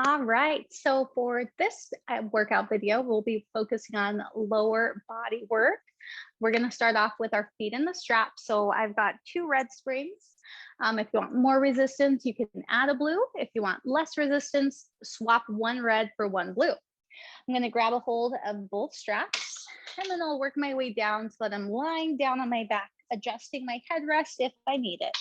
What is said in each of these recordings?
All right. So for this workout video, we'll be focusing on lower body work. We're going to start off with our feet in the strap. So I've got two red springs. If you want more resistance, you can add a blue. If you want less resistance, swap one red for one blue. I'm going to grab a hold of both straps and then I'll work my way down so that I'm lying down on my back, adjusting my headrest if I need it.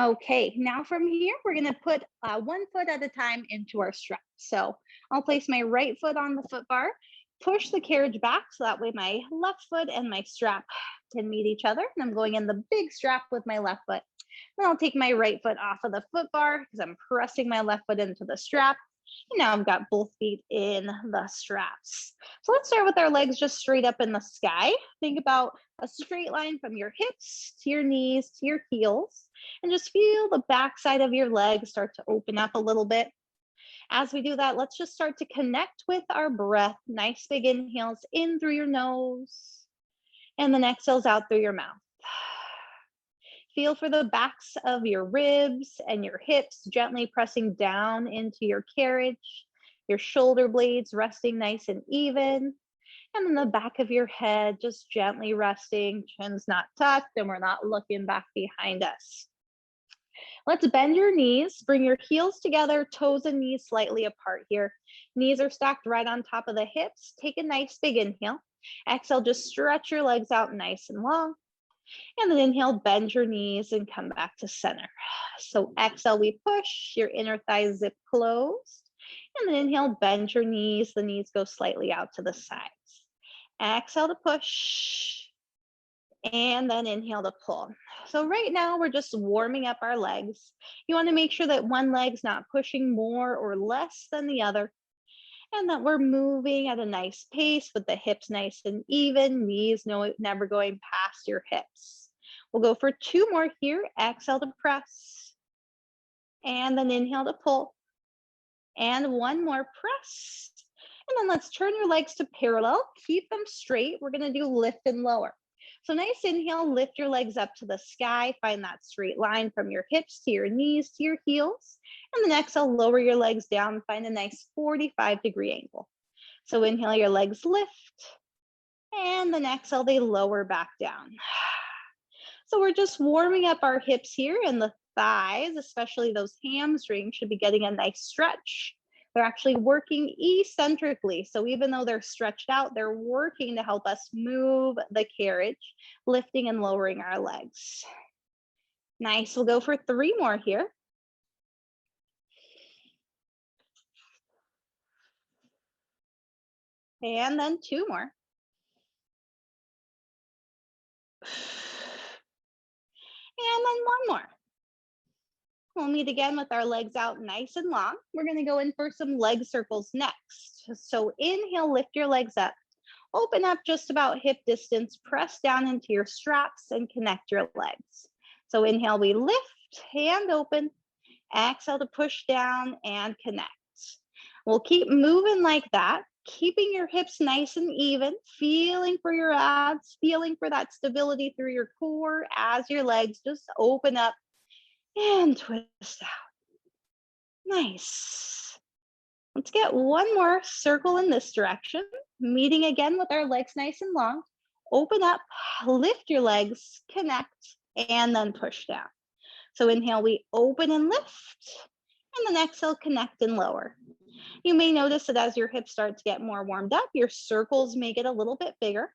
Okay, now from here, we're gonna put 1 foot at a time into our strap. So I'll place my right foot on the foot bar, push the carriage back so that way my left foot and my strap can meet each other. And I'm going in the big strap with my left foot. Then I'll take my right foot off of the foot bar because I'm pressing my left foot into the strap. And now I've got both feet in the straps. So let's start with our legs just straight up in the sky. Think about a straight line from your hips to your knees to your heels, and just feel the backside of your legs start to open up a little bit. As we do that, let's just start to connect with our breath. Nice big inhales in through your nose, and then exhales out through your mouth. Feel for the backs of your ribs and your hips gently pressing down into your carriage, your shoulder blades resting nice and even, and then the back of your head just gently resting, chin's not tucked, and we're not looking back behind us. Let's bend your knees, bring your heels together, toes and knees slightly apart here. Knees are stacked right on top of the hips. Take a nice big inhale. Exhale, just stretch your legs out nice and long. And then inhale, bend your knees and come back to center. So exhale, we push, your inner thighs zip closed. And then inhale, bend your knees. The knees go slightly out to the sides. Exhale to push. And then inhale to pull. So right now we're just warming up our legs. You want to make sure that one leg's not pushing more or less than the other, and that we're moving at a nice pace with the hips nice and even, knees never going past your hips. We'll go for 2 more here. Exhale to press, and then inhale to pull, and 1 more press. And then let's turn your legs to parallel. Keep them straight. We're going to do lift and lower. So nice inhale, lift your legs up to the sky. Find that straight line from your hips to your knees to your heels. And then exhale, lower your legs down. Find a nice 45-degree angle. So inhale, your legs lift. And then exhale, they lower back down. So we're just warming up our hips here, and the thighs, especially those hamstrings, should be getting a nice stretch. They're actually working eccentrically. So even though they're stretched out, they're working to help us move the carriage, lifting and lowering our legs. Nice. We'll go for 3 more here. And then 2 more. And then 1 more. We'll meet again with our legs out nice and long. We're going to go in for some leg circles next. So inhale, lift your legs up. Open up just about hip distance. Press down into your straps and connect your legs. So inhale, we lift, hand open. Exhale to push down and connect. We'll keep moving like that, keeping your hips nice and even, feeling for your abs, feeling for that stability through your core as your legs just open up and twist out. Nice. Let's get 1 more circle in this direction. Meeting again with our legs nice and long. Open up, lift your legs, connect, and then push down. So inhale, we open and lift, and then exhale, connect and lower. You may notice that as your hips start to get more warmed up, your circles may get a little bit bigger.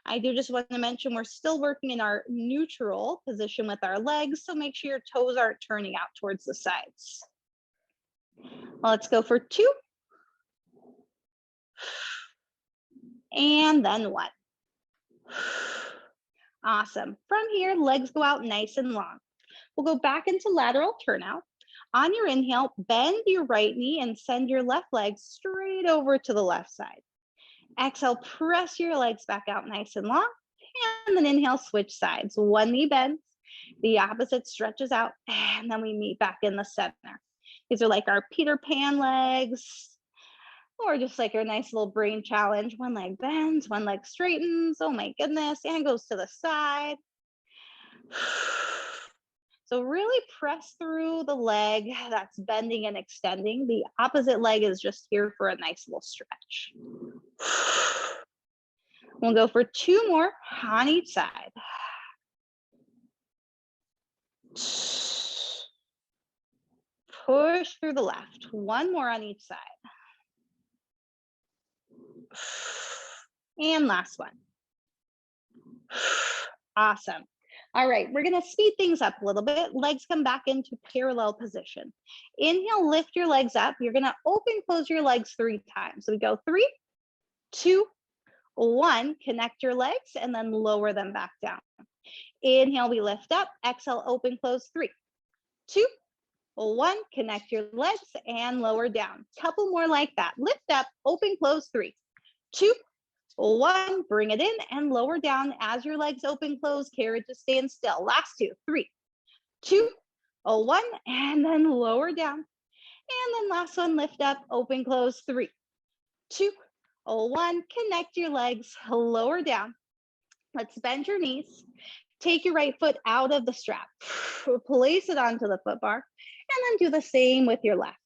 I do just want to mention we're still working in our neutral position with our legs, so make sure your toes aren't turning out towards the sides. Well, let's go for 2. And then 1. Awesome. From here, legs go out nice and long. We'll go back into lateral turnout. On your inhale, bend your right knee and send your left leg straight over to the left side. Exhale, press your legs back out nice and long. And then inhale, switch sides. 1 knee bends, the opposite stretches out, and then we meet back in the center. These are like our Peter Pan legs, or just like our nice little brain challenge. 1 leg bends, 1 leg straightens. Oh my goodness, and goes to the side. So really press through the leg that's bending and extending. The opposite leg is just here for a nice little stretch. We'll go for 2 more on each side. Push through the left. 1 more on each side. And last one. Awesome. All right, we're gonna speed things up a little bit. Legs come back into parallel position. Inhale, lift your legs up. You're gonna open, close your legs 3 times. So we go 3, 2, 1, connect your legs and then lower them back down. Inhale, we lift up. Exhale, open, close, 3, 2, 1, connect your legs and lower down. Couple more like that. Lift up, open, close, 3, 2, 1, bring it in and lower down as your legs open, close, carriage is staying still. Last 2, 3, 2, 1, and then lower down. And then last one, lift up, open, close, 3, 2, 1, connect your legs, lower down. Let's bend your knees. Take your right foot out of the strap. Place it onto the foot bar and then do the same with your left.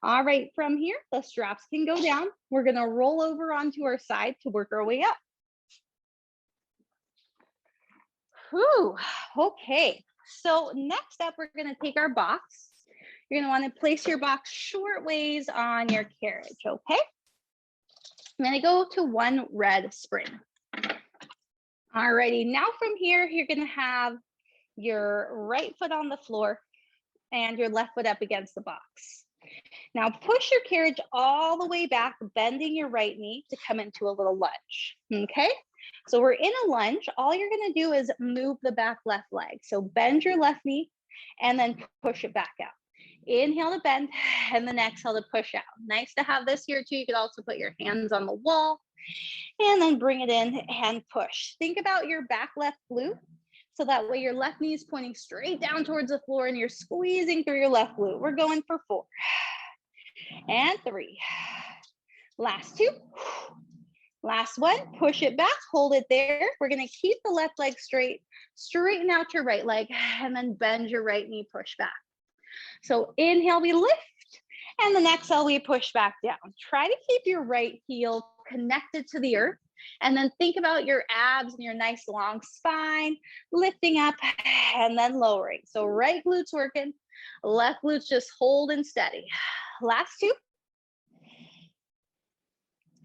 All right, from here, the straps can go down. We're gonna roll over onto our side to work our way up. Whew, okay. So next up, we're gonna take our box. You're gonna wanna place your box short ways on your carriage, okay? I'm gonna go to 1 red spring. All righty, now from here, you're gonna have your right foot on the floor and your left foot up against the box. Now push your carriage all the way back, bending your right knee to come into a little lunge, okay? So we're in a lunge. All you're gonna do is move the back left leg. So bend your left knee and then push it back out. Inhale to bend and then exhale to push out. Nice to have this here too. You could also put your hands on the wall and then bring it in and push. Think about your back left glute. So that way your left knee is pointing straight down towards the floor and you're squeezing through your left glute. We're going for 4 and 3. Last 2. Last 1, push it back, hold it there. We're gonna keep the left leg straight, straighten out your right leg, and then bend your right knee, push back. So inhale, we lift, and then exhale, we push back down. Try to keep your right heel connected to the earth, and then think about your abs and your nice long spine, lifting up and then lowering. So right glutes working, left glutes just holding steady. Last 2.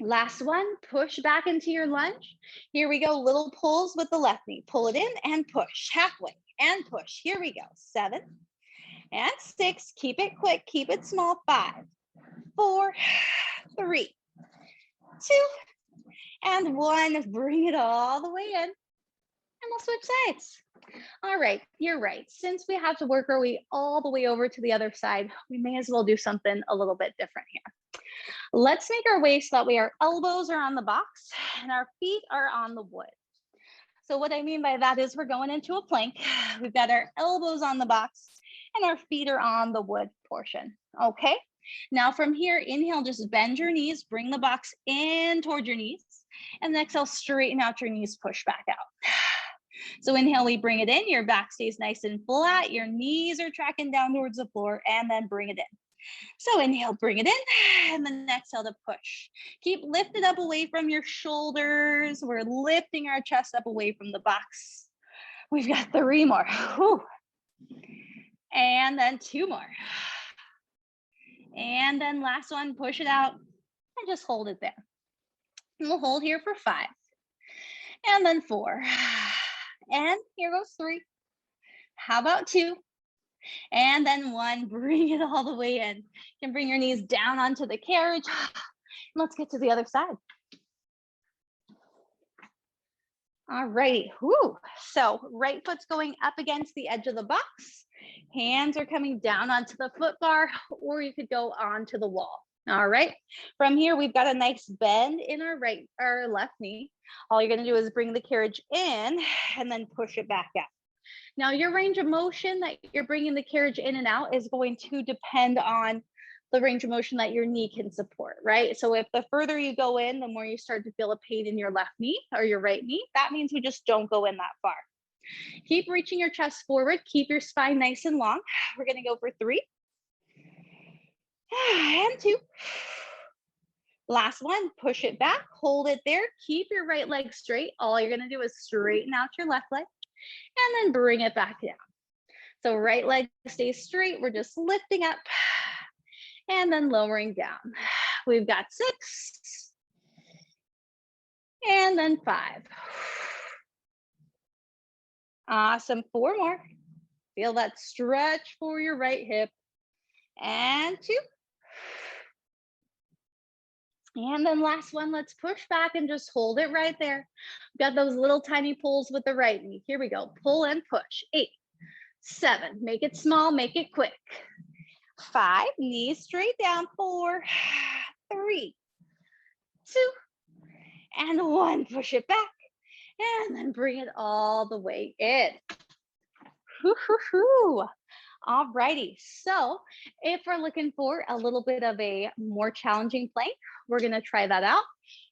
Last 1, push back into your lunge. Here we go, little pulls with the left knee. Pull it in and push, halfway and push. Here we go, 7 and 6. Keep it quick, keep it small. 5, 4, 3, 2, and 1. Bring it all the way in and we'll switch sides. All right, you're right. Since we have to work our way all the way over to the other side, we may as well do something a little bit different here. Let's make our way so that way our elbows are on the box and our feet are on the wood. So what I mean by that is we're going into a plank. We've got our elbows on the box and our feet are on the wood portion, okay? Now from here, inhale, just bend your knees, bring the box in toward your knees, and then exhale, straighten out your knees, push back out. So inhale, we bring it in, your back stays nice and flat, your knees are tracking down towards the floor, and then bring it in. So inhale, bring it in, and then exhale to push. Keep lifted up away from your shoulders. We're lifting our chest up away from the box. We've got 3 more. Whew. And then 2 more. And then last one, push it out and just hold it there. And we'll hold here for 5. And then 4. And here goes 3. How about 2? And then 1, bring it all the way in. You can bring your knees down onto the carriage. Let's get to the other side. All right, whoo. So right foot's going up against the edge of the box. Hands are coming down onto the foot bar, or you could go onto the wall. All right, from here, we've got a nice bend in our left knee. All you're gonna do is bring the carriage in and then push it back out. Now your range of motion that you're bringing the carriage in and out is going to depend on the range of motion that your knee can support, right? So if the further you go in, the more you start to feel a pain in your left knee or your right knee, that means we just don't go in that far. Keep reaching your chest forward. Keep your spine nice and long. We're gonna go for 3 and 2. Last one, push it back, hold it there. Keep your right leg straight. All you're gonna do is straighten out your left leg and then bring it back down. So right leg stays straight. We're just lifting up and then lowering down. We've got 6 and then 5. Awesome, 4 more. Feel that stretch for your right hip. And 2. And then last one, let's push back and just hold it right there. Got those little tiny pulls with the right knee. Here we go, pull and push. 8, 7, make it small, make it quick. 5, knees straight down. 4, 3, 2, and 1. Push it back and then bring it all the way in. All righty, so if we're looking for a little bit of a more challenging plank, we're gonna try that out.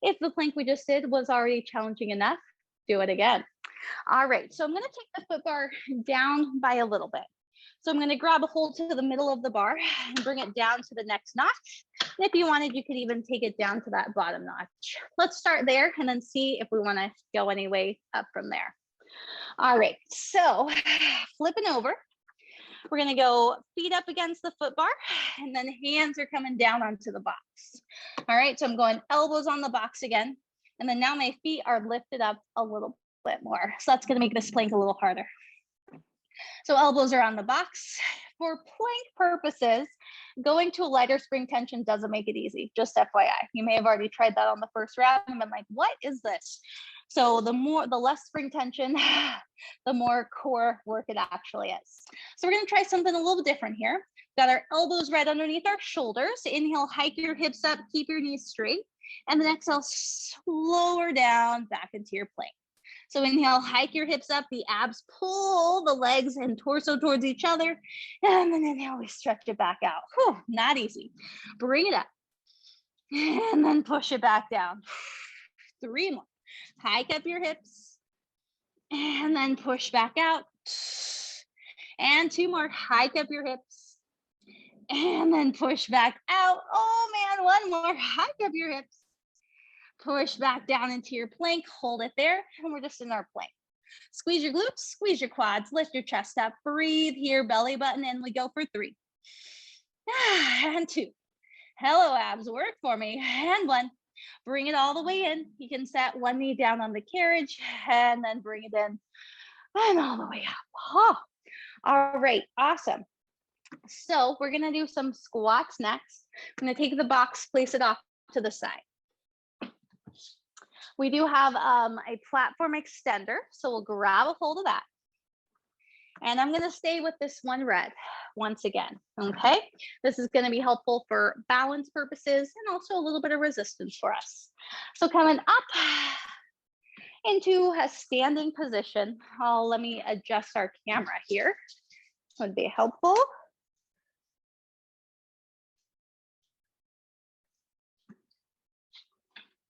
If the plank we just did was already challenging enough, do it again. All right, so I'm gonna take the foot bar down by a little bit. So I'm gonna grab a hold to the middle of the bar and bring it down to the next notch. And if you wanted, you could even take it down to that bottom notch. Let's start there and then see if we wanna go any way up from there. All right, so flipping over. We're gonna go feet up against the foot bar and then hands are coming down onto the box. All right, so I'm going elbows on the box again. And then now my feet are lifted up a little bit more. So that's gonna make this plank a little harder. So elbows are on the box. For plank purposes, going to a lighter spring tension doesn't make it easy, just FYI. You may have already tried that on the first round and been like, what is this? So the less spring tension, the more core work it actually is. So we're gonna try something a little different here. Got our elbows right underneath our shoulders. Inhale, hike your hips up, keep your knees straight. And then exhale, lower down back into your plank. So inhale, hike your hips up, the abs pull the legs and torso towards each other. And then inhale, we stretch it back out. Whew, not easy. Bring it up. And then push it back down. 3 more. Hike up your hips. And then push back out. And 2 more. Hike up your hips. And then push back out. Oh man, 1 more. Hike up your hips. Push back down into your plank, hold it there, and we're just in our plank. Squeeze your glutes, squeeze your quads, lift your chest up, breathe here, belly button, and we go for 3. And 2. Hello, abs, work for me. And 1. Bring it all the way in. You can set one knee down on the carriage and then bring it in and all the way up. Oh. All right, awesome. So we're gonna do some squats next. I'm gonna take the box, place it off to the side. We do have a platform extender, so we'll grab a hold of that. And I'm gonna stay with this one red once again, okay? This is gonna be helpful for balance purposes and also a little bit of resistance for us. So coming up into a standing position, let me adjust our camera here, would be helpful.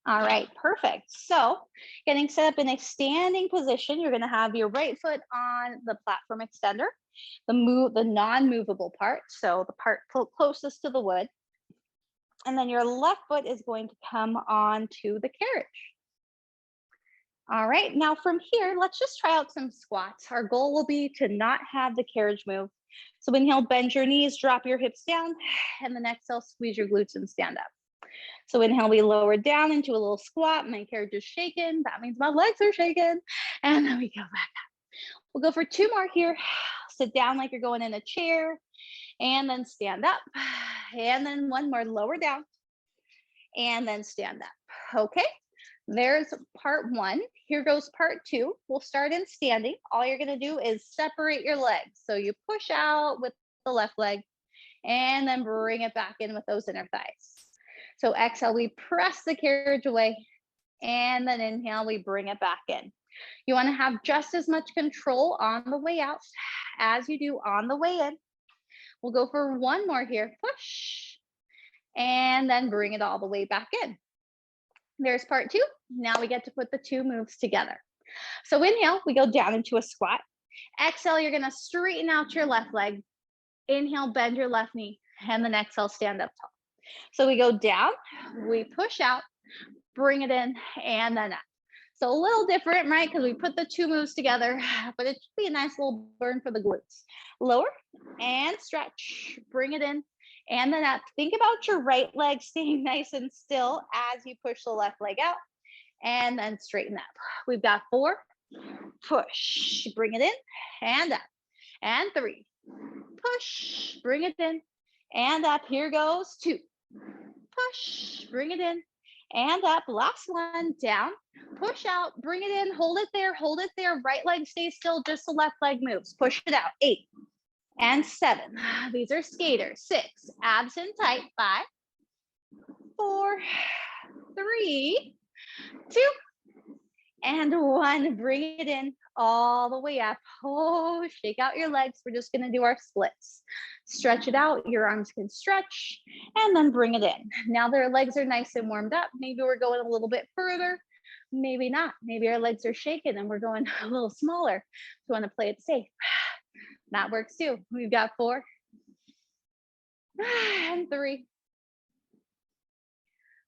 All right, perfect. So getting set up in a standing position, you're gonna have your right foot on the platform extender, the non-movable part, so the part closest to the wood. And then your left foot is going to come onto the carriage. All right, now from here, let's just try out some squats. Our goal will be to not have the carriage move. So inhale, bend your knees, drop your hips down, and then exhale, squeeze your glutes and stand up. So inhale, we lower down into a little squat. My carriage is shaking. That means my legs are shaking. And then we go back up. We'll go for 2 more here. Sit down like you're going in a chair and then stand up. And then 1 more, lower down and then stand up. Okay, there's part 1. Here goes part 2. We'll start in standing. All you're gonna do is separate your legs. So you push out with the left leg and then bring it back in with those inner thighs. So exhale, we press the carriage away, and then inhale, we bring it back in. You wanna have just as much control on the way out as you do on the way in. We'll go for 1 more here, push, and then bring it all the way back in. There's part 2. Now we get to put the 2 moves together. So inhale, we go down into a squat. Exhale, you're gonna straighten out your left leg. Inhale, bend your left knee, and then exhale, stand up tall. So we go down, we push out, bring it in, and then up. So a little different, right? Because we put the two moves together, but it should be a nice little burn for the glutes. Lower and stretch, bring it in, and then up. Think about your right leg staying nice and still as you push the left leg out, and then straighten up. We've got 4, push, bring it in, and up, and 3, push, bring it in, and up. Here goes 2, push, bring it in, and up. Last one, down, push out, bring it in, hold it there, hold it there. Right leg stays still, just the left leg moves. Push it out. 8 and 7. These are skaters. 6, abs in tight. 5, 4, 3, 2, and 1. Bring it in all the way up. Oh, shake out your legs. We're just going to do our splits. Stretch it out. Your arms can stretch, and then bring it in. Now their legs are nice and warmed up. Maybe we're going a little bit further. Maybe not. Maybe our legs are shaking and we're going a little smaller. We want to play it safe. That works too. We've got 4 and 3.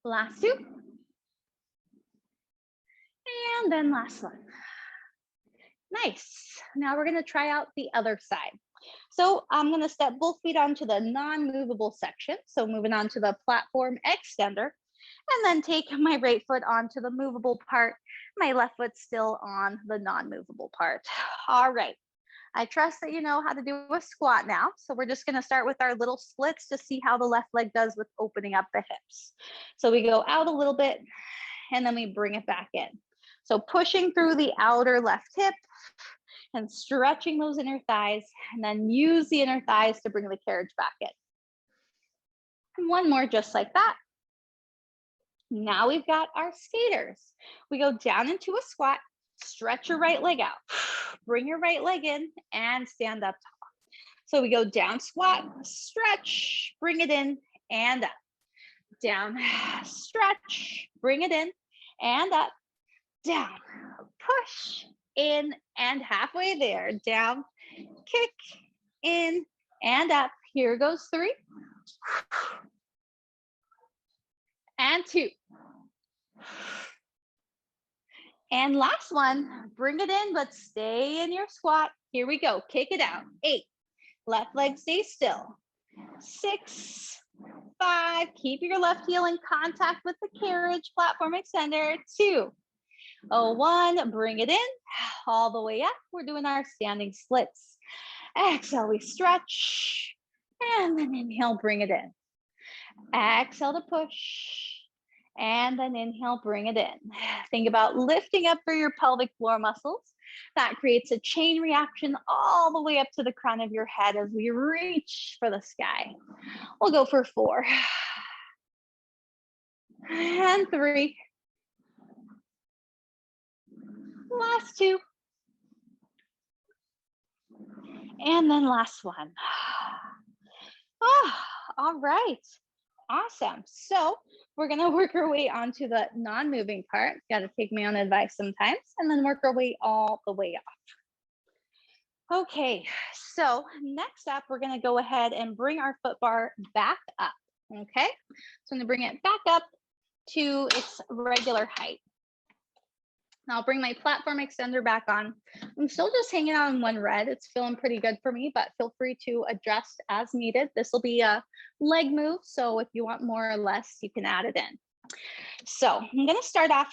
Last 2. And then last one. Nice. Now we're going to try out the other side. So I'm going to step both feet onto the non-movable section. So moving on to the platform extender, and then take my right foot onto the movable part. My left foot still on the non-movable part. All right. I trust that you know how to do a squat now. So we're just going to start with our little splits to see how the left leg does with opening up the hips. So we go out a little bit, and then we bring it back in. So pushing through the outer left hip and stretching those inner thighs, and then use the inner thighs to bring the carriage back in. And one more just like that. Now we've got our skaters. We go down into a squat, stretch your right leg out, bring your right leg in, and stand up tall. So we go down, squat, stretch, bring it in, and up. Down, stretch, bring it in, and up. Down, push, in, and halfway there. Down, kick, in, and up. Here goes 3. And 2. And last one, bring it in, but stay in your squat. Here we go. Kick it out. 8. Left leg stays still. 6, 5. Keep your left heel in contact with the carriage platform extender. 2. 1. Bring it in all the way up. We're doing our standing splits. Exhale, we stretch. And then inhale, bring it in. Exhale to push. And then inhale, bring it in. Think about lifting up through your pelvic floor muscles. That creates a chain reaction all the way up to the crown of your head as we reach for the sky. We'll go for 4. And 3. Last 2. And then last one. Oh, all right. Awesome. So we're going to work our way onto the non-moving part. Got to take my own advice sometimes, and then work our way all the way off. Okay, so next up, we're going to go ahead and bring our foot bar back up. Okay, so I'm going to bring it back up to its regular height. Now I'll bring my platform extender back on. I'm still just hanging on one red. It's feeling pretty good for me, but feel free to adjust as needed. This will be a leg move, so if you want more or less, you can add it in. So I'm going to start off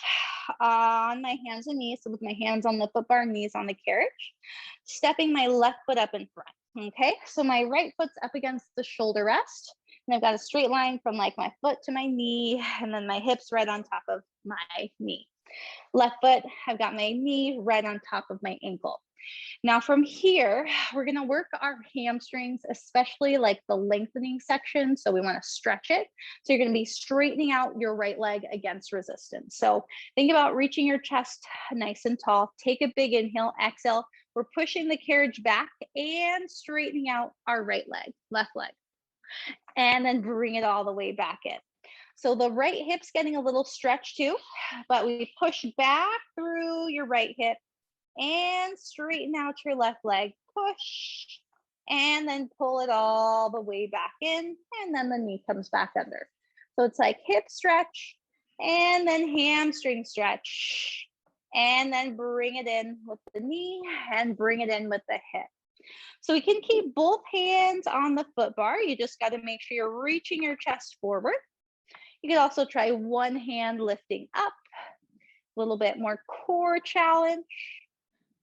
on my hands and knees, so with my hands on the foot bar, knees on the carriage, stepping my left foot up in front. Okay, so my right foot's up against the shoulder rest, and I've got a straight line from like my foot to my knee, and then my hips right on top of my knee. Left foot, I've got my knee right on top of my ankle. Now from here, we're going to work our hamstrings, especially like the lengthening section. So we want to stretch it. So you're going to be straightening out your right leg against resistance. So think about reaching your chest nice and tall. Take a big inhale, exhale. We're pushing the carriage back and straightening out our right leg, left leg. And then bring it all the way back in. So the right hip's getting a little stretched too, but we push back through your right hip and straighten out your left leg. Push and then pull it all the way back in, and then the knee comes back under. So it's like hip stretch and then hamstring stretch, and then bring it in with the knee and bring it in with the hip. So we can keep both hands on the foot bar. You just got to make sure you're reaching your chest forward. You can also try one hand lifting up, a little bit more core challenge,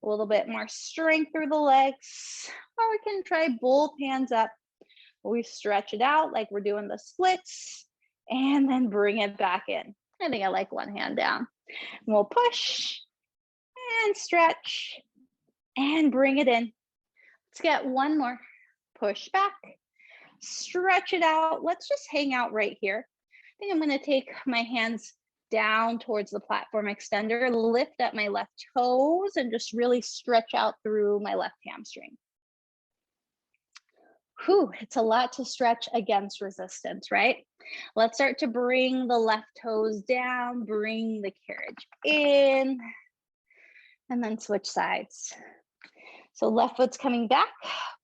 a little bit more strength through the legs, or we can try both hands up. We stretch it out like we're doing the splits and then bring it back in. I think I like one hand down. And we'll push and stretch and bring it in. Let's get one more. Push back, stretch it out. Let's just hang out right here. I think I'm going to take my hands down towards the platform extender, lift up my left toes, and just really stretch out through my left hamstring. Whew, it's a lot to stretch against resistance, right? Let's start to bring the left toes down, bring the carriage in, and then switch sides. So left foot's coming back,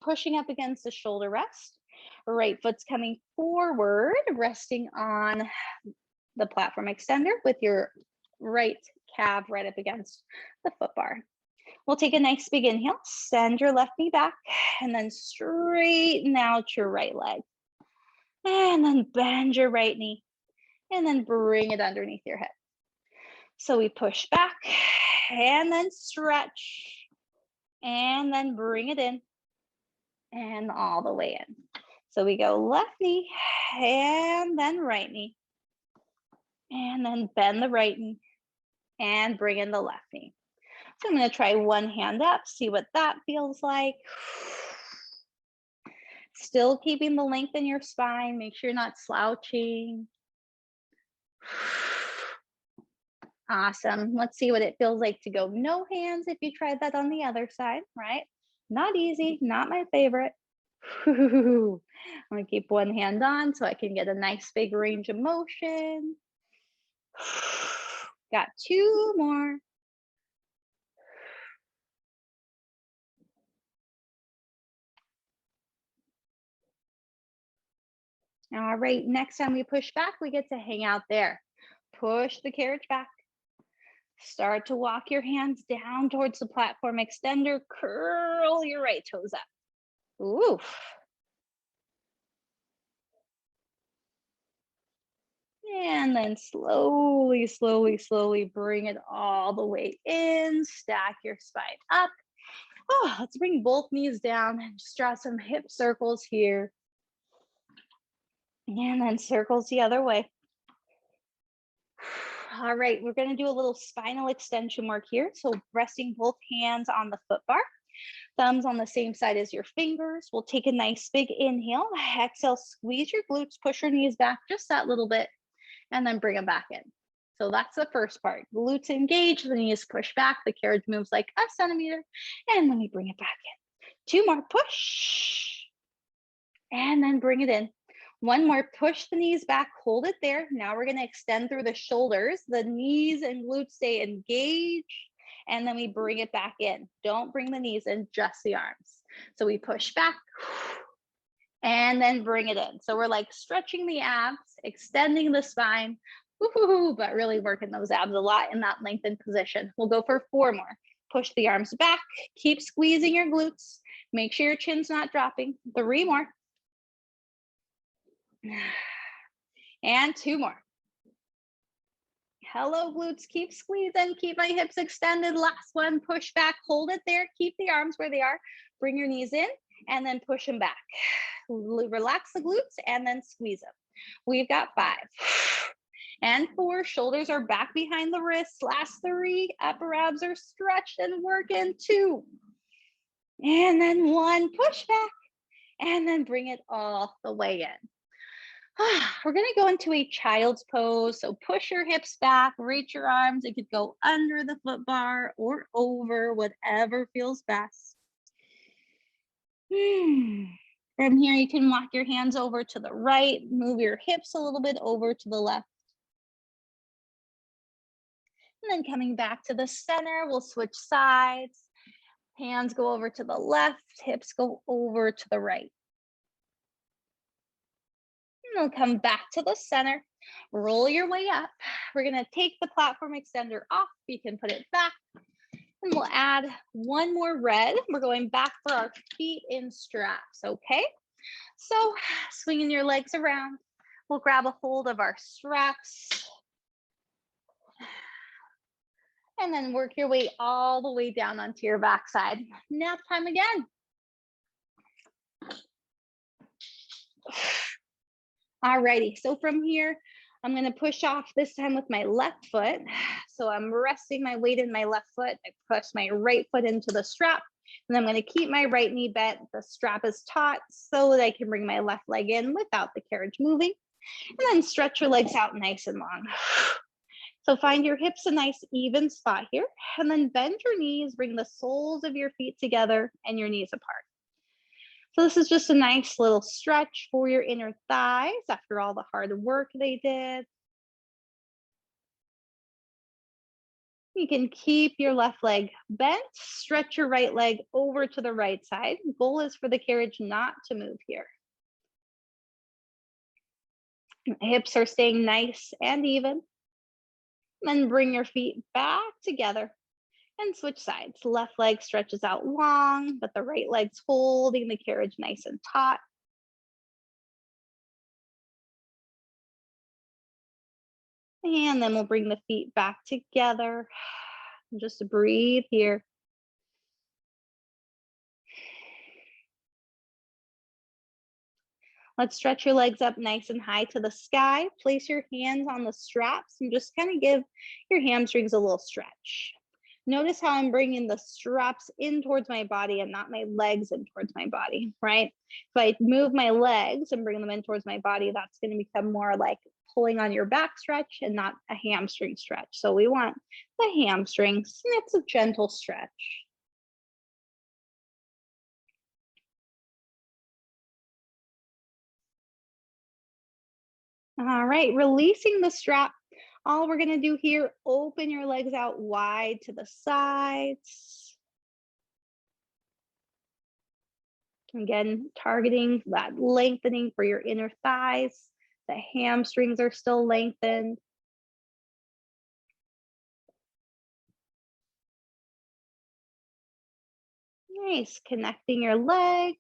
pushing up against the shoulder rest. Right foot's coming forward, resting on the platform extender with your right calf right up against the foot bar. We'll take a nice big inhale, send your left knee back, and then straighten out your right leg. And then bend your right knee, and then bring it underneath your hip. So we push back, and then stretch, and then bring it in, and all the way in. So we go left knee, and then right knee, and then bend the right knee, and bring in the left knee. So I'm going to try one hand up, see what that feels like. Still keeping the length in your spine. Make sure you're not slouching. Awesome. Let's see what it feels like to go no hands if you tried that on the other side, right? Not easy, not my favorite. I'm going to keep one hand on so I can get a nice big range of motion. Got two more. All right, next time we push back, we get to hang out there. Push the carriage back. Start to walk your hands down towards the platform extender. Curl your right toes up. Ooh. And then slowly, slowly, slowly bring it all the way in. Stack your spine up. Oh, let's bring both knees down and just draw some hip circles here. And then circles the other way. All right, we're going to do a little spinal extension work here. So resting both hands on the foot bar, thumbs on the same side as your fingers. We'll take a nice big inhale. Exhale, squeeze your glutes, push your knees back just that little bit, and then bring them back in. So that's the first part. Glutes engage, the knees push back, the carriage moves like a centimeter, and then we bring it back in. Two more, push, and then bring it in. One more, push the knees back, hold it there. Now we're going to extend through the shoulders. The knees and glutes stay engaged, and then we bring it back in. Don't bring the knees in, just the arms. So we push back and then bring it in. So we're like stretching the abs, extending the spine, but really working those abs a lot in that lengthened position. We'll go for four more. Push the arms back, keep squeezing your glutes. Make sure your chin's not dropping. Three more. And two more. Hello, glutes, keep squeezing, keep my hips extended. Last one, push back, hold it there, keep the arms where they are, bring your knees in, and then push them back. Relax the glutes and then squeeze them. We've got 5 and 4. Shoulders are back behind the wrists. Last 3, upper abs are stretched and working. 2, and then 1, push back, and then bring it all the way in. We're going to go into a child's pose. So push your hips back, reach your arms. It could go under the foot bar or over, whatever feels best. From here, you can walk your hands over to the right, move your hips a little bit over to the left. And then coming back to the center, we'll switch sides. Hands go over to the left, hips go over to the right. And we'll come back to the center, roll your way up. We're gonna take the platform extender off. You can put it back. And we'll add one more red. We're going back for our feet in straps, okay? So swinging your legs around, we'll grab a hold of our straps and then work your way all the way down onto your backside. Nap time again. Alrighty, so from here, I'm gonna push off this time with my left foot. So I'm resting my weight in my left foot. I push my right foot into the strap, and I'm gonna keep my right knee bent. The strap is taut so that I can bring my left leg in without the carriage moving. And then stretch your legs out nice and long. So find your hips a nice even spot here, and then bend your knees, bring the soles of your feet together and your knees apart. So this is just a nice little stretch for your inner thighs after all the hard work they did. You can keep your left leg bent, stretch your right leg over to the right side. The goal is for the carriage not to move here. Hips are staying nice and even. Then bring your feet back together and switch sides. Left leg stretches out long, but the right leg's holding the carriage nice and taut. And then we'll bring the feet back together. Just breathe here. Let's stretch your legs up nice and high to the sky. Place your hands on the straps and just kind of give your hamstrings a little stretch. Notice how I'm bringing the straps in towards my body and not my legs in towards my body, right? If I move my legs and bring them in towards my body, that's going to become more like pulling on your back stretch and not a hamstring stretch. So we want the hamstrings. It's a gentle stretch. All right, releasing the strap. All we're gonna do here, open your legs out wide to the sides. Again, targeting that lengthening for your inner thighs. The hamstrings are still lengthened. Nice, connecting your legs.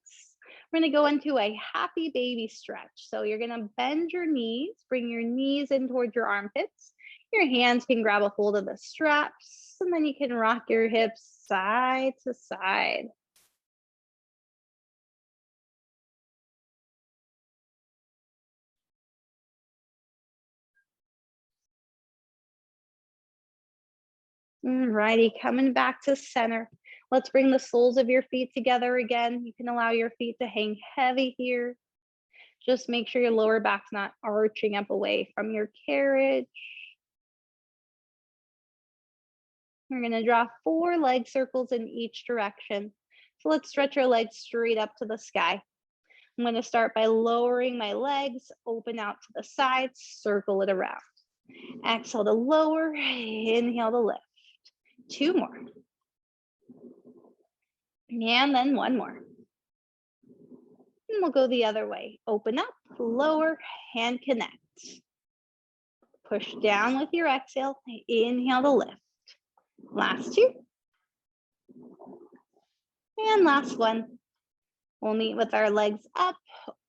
We're gonna go into a happy baby stretch. So you're gonna bend your knees, bring your knees in towards your armpits. Your hands can grab a hold of the straps, and then you can rock your hips side to side. Alrighty, coming back to center. Let's bring the soles of your feet together again. You can allow your feet to hang heavy here. Just make sure your lower back's not arching up away from your carriage. We're gonna draw 4 leg circles in each direction. So let's stretch our legs straight up to the sky. I'm gonna start by lowering my legs, open out to the sides, circle it around. Exhale to lower, inhale to lift. 2 more. And then 1 more. And we'll go the other way. Open up, lower, and connect. Push down with your exhale. Inhale to lift. Last 2. And last 1. We'll meet with our legs up,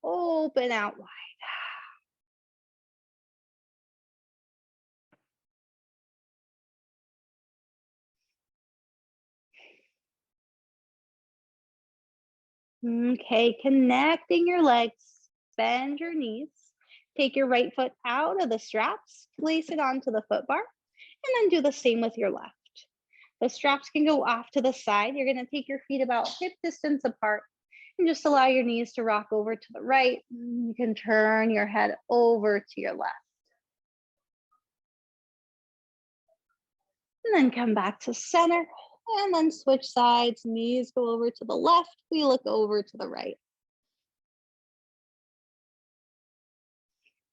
open out wide. Okay, connecting your legs, bend your knees. Take your right foot out of the straps, place it onto the foot bar, and then do the same with your left. The straps can go off to the side. You're gonna take your feet about hip distance apart and just allow your knees to rock over to the right. You can turn your head over to your left. And then come back to center and then switch sides. Knees go over to the left. We look over to the right.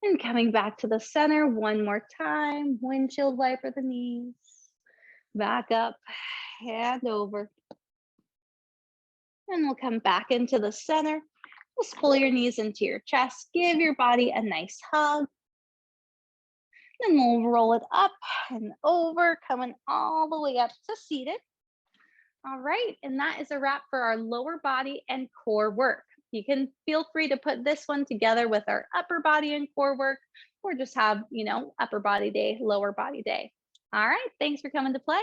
And coming back to the center one more time, windshield wiper the knees, back up and over. And we'll come back into the center. Just pull your knees into your chest, give your body a nice hug. Then we'll roll it up and over, coming all the way up to seated. All right, and that is a wrap for our lower body and core work. You can feel free to put this one together with our upper body and core work, or just have, upper body day, lower body day. All right, thanks for coming to play.